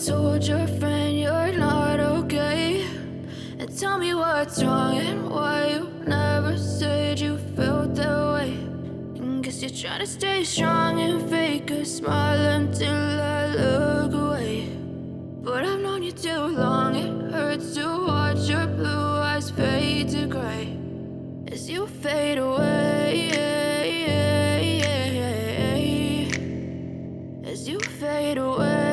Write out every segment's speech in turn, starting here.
told your friend you're not okay, and tell me what's wrong and why you never said you felt that way. And guess you're trying to stay strong and fake a smile until I look away. But I've known you too long, it hurts to watch your blue eyes fade to gray as you fade away, as you fade away.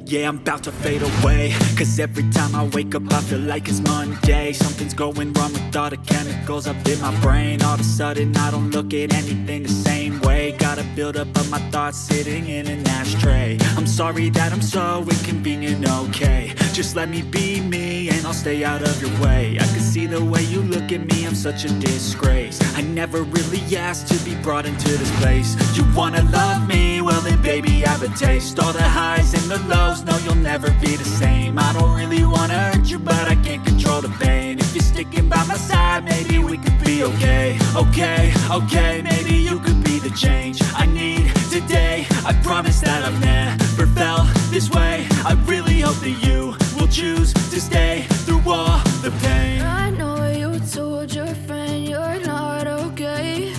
Yeah, I'm about to fade away, cause every time I wake up I feel like it's Monday. Something's going wrong with all the chemicals up in my brain. All of a sudden I don't look at anything the same way. Got a buildup of my thoughts sitting in an ashtray. I'm sorry that I'm so inconvenient, okay. Just let me be me and I'll stay out of your way. I can see the way you look at me, I'm such a disgrace. I never really asked to be brought into this place. You wanna love me? Well then baby have a taste. All the highs and the lows, no you'll never be the same. I don't really wanna hurt you but I can't control the pain. If you're sticking by my side maybe we could be okay. Okay, maybe you could be the change I need today. I promise that I've never felt this way. I really hope that you will choose to stay through all the pain. I know you told your friend you're not okay,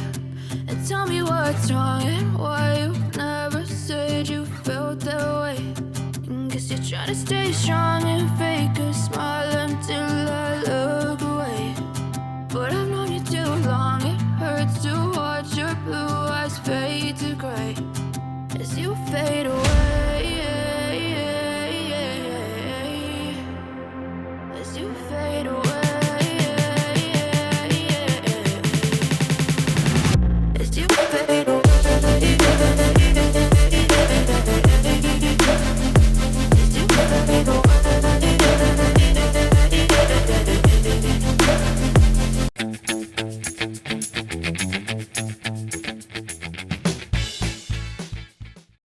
and tell me what's wrong and why you never said you felt that way. And guess you're trying to stay strong and fake a smile until I look